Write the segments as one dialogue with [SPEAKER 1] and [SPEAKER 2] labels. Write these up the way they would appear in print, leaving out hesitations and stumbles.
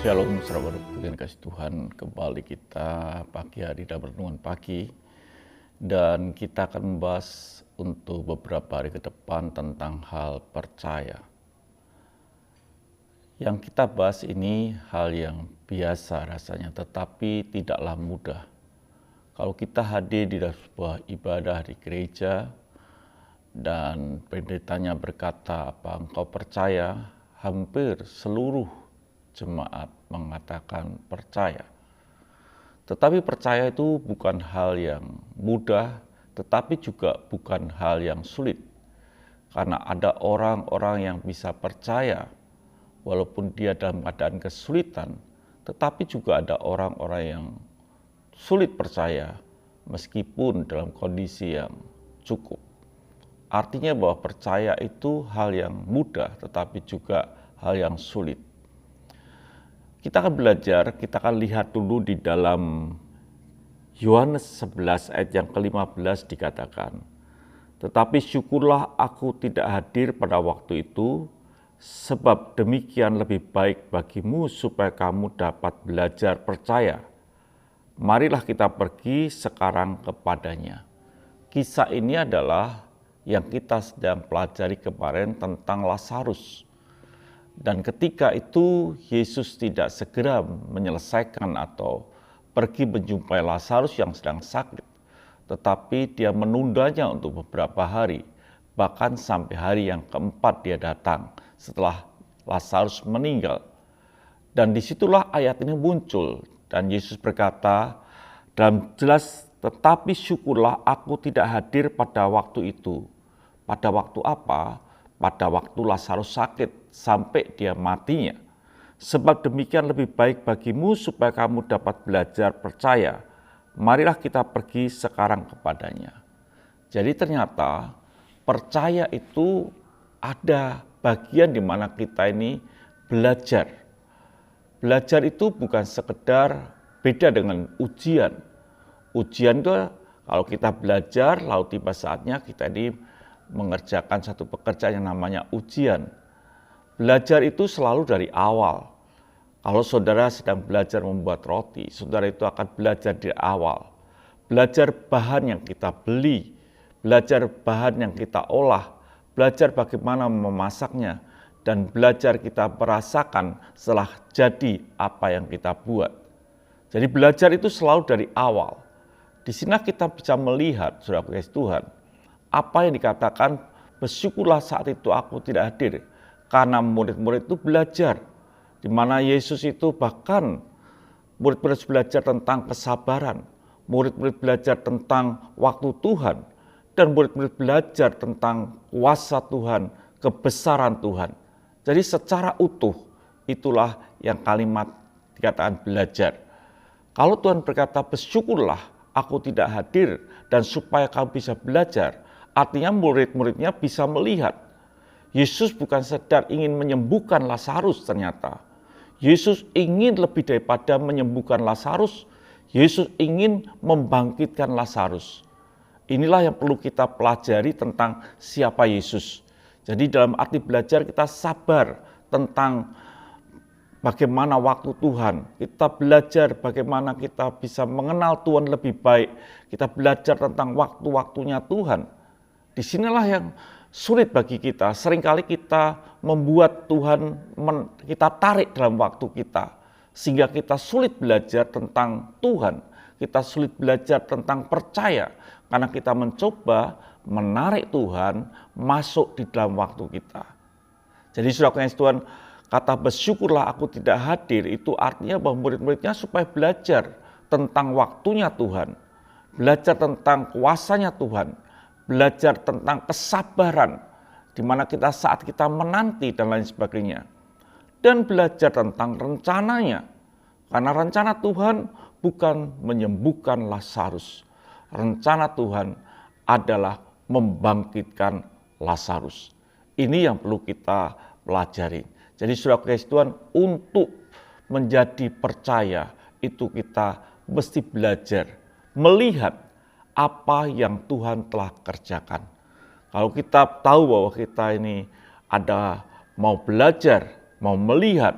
[SPEAKER 1] Shalom, saudara dengan kasih Tuhan, kembali kita pagi hari dan renungan pagi. Dan kita akan membahas untuk beberapa hari ke depan tentang hal percaya. Yang kita bahas ini hal yang biasa rasanya, tetapi tidaklah mudah. Kalau kita hadir di dalam sebuah ibadah di gereja, dan pendetanya berkata, "Apa engkau percaya?" Hampir seluruh jemaat mengatakan percaya. Tetapi percaya itu bukan hal yang mudah, tetapi juga bukan hal yang sulit. Karena ada orang-orang yang bisa percaya walaupun dia dalam keadaan kesulitan, tetapi juga ada orang-orang yang sulit percaya meskipun dalam kondisi yang cukup. Artinya bahwa percaya itu hal yang mudah, tetapi juga hal yang sulit. Kita akan belajar, kita akan lihat dulu di dalam Yohanes 11 ayat yang ke-15 dikatakan, "Tetapi syukurlah aku tidak hadir pada waktu itu, sebab demikian lebih baik bagimu supaya kamu dapat belajar percaya. Marilah kita pergi sekarang kepadanya." Kisah ini adalah yang kita sedang pelajari kemarin tentang Lazarus. Dan ketika itu Yesus tidak segera menyelesaikan atau pergi menjumpai Lazarus yang sedang sakit, tetapi dia menundanya untuk beberapa hari, bahkan sampai hari yang keempat dia datang setelah Lazarus meninggal. Dan disitulah ayat ini muncul, dan Yesus berkata dalam jelas, "Tetapi syukurlah aku tidak hadir pada waktu itu." Pada waktu apa? Pada waktu Lazarus sakit sampai dia matinya. "Sebab demikian lebih baik bagimu supaya kamu dapat belajar percaya. Marilah kita pergi sekarang kepadanya." Jadi ternyata percaya itu ada bagian di mana kita ini belajar. Belajar itu bukan sekedar beda dengan ujian. Ujian itu kalau kita belajar lalu tiba saatnya kita ini mengerjakan satu pekerjaan yang namanya ujian. Belajar itu selalu dari awal. Kalau saudara sedang belajar membuat roti, saudara itu akan belajar dari awal. Belajar bahan yang kita beli, belajar bahan yang kita olah, belajar bagaimana memasaknya, dan belajar kita merasakan setelah jadi apa yang kita buat. Jadi belajar itu selalu dari awal. Di sini kita bisa melihat, saudara kasih Tuhan, apa yang dikatakan, "Bersyukurlah saat itu aku tidak hadir." Karena murid-murid itu belajar, di mana Yesus itu bahkan murid-murid belajar tentang kesabaran, murid-murid belajar tentang waktu Tuhan, dan murid-murid belajar tentang kuasa Tuhan, kebesaran Tuhan. Jadi secara utuh itulah yang kalimat dikatakan belajar. Kalau Tuhan berkata, "Bersyukurlah aku tidak hadir," dan supaya kamu bisa belajar, artinya murid-muridnya bisa melihat Yesus bukan sedang ingin menyembuhkan Lazarus ternyata. Yesus ingin lebih daripada menyembuhkan Lazarus, Yesus ingin membangkitkan Lazarus. Inilah yang perlu kita pelajari tentang siapa Yesus. Jadi dalam arti belajar kita sabar tentang bagaimana waktu Tuhan. Kita belajar bagaimana kita bisa mengenal Tuhan lebih baik. Kita belajar tentang waktu-waktunya Tuhan. Disinilah yang sulit bagi kita. Seringkali kita membuat Tuhan kita tarik dalam waktu kita, sehingga kita sulit belajar tentang Tuhan. Kita sulit belajar tentang percaya, karena kita mencoba menarik Tuhan masuk di dalam waktu kita. Jadi saudara kasih Tuhan, kata "bersyukurlah aku tidak hadir" itu artinya bahwa murid-muridnya supaya belajar tentang waktunya Tuhan, belajar tentang kuasanya Tuhan, belajar tentang kesabaran, di mana kita saat kita menanti dan lain sebagainya. Dan belajar tentang rencananya. Karena rencana Tuhan bukan menyembuhkan Lazarus. Rencana Tuhan adalah membangkitkan Lazarus. Ini yang perlu kita pelajari. Jadi saudara kasih Tuhan, untuk menjadi percaya itu kita mesti belajar, melihat apa yang Tuhan telah kerjakan. Kalau kita tahu bahwa kita ini ada mau belajar, mau melihat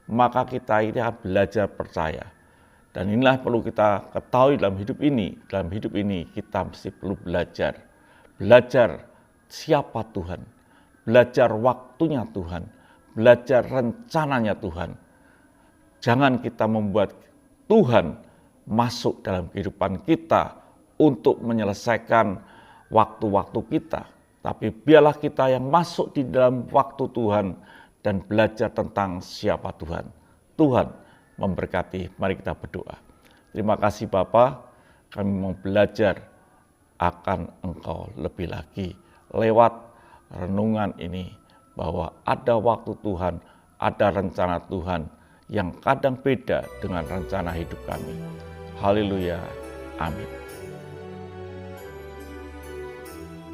[SPEAKER 1] maka kita ini akan belajar percaya. Dan inilah perlu kita ketahui dalam hidup ini. Dalam hidup ini kita mesti perlu belajar. Belajar siapa Tuhan. Belajar waktunya Tuhan. Belajar rencananya Tuhan. Jangan kita membuat Tuhan masuk dalam kehidupan kita untuk menyelesaikan waktu-waktu kita. Tapi biarlah kita yang masuk di dalam waktu Tuhan dan belajar tentang siapa Tuhan. Tuhan memberkati. Mari kita berdoa. Terima kasih Bapa, kami mau belajar akan Engkau lebih lagi lewat renungan ini, bahwa ada waktu Tuhan, ada rencana Tuhan yang kadang beda dengan rencana hidup kami. Haleluya. Amin.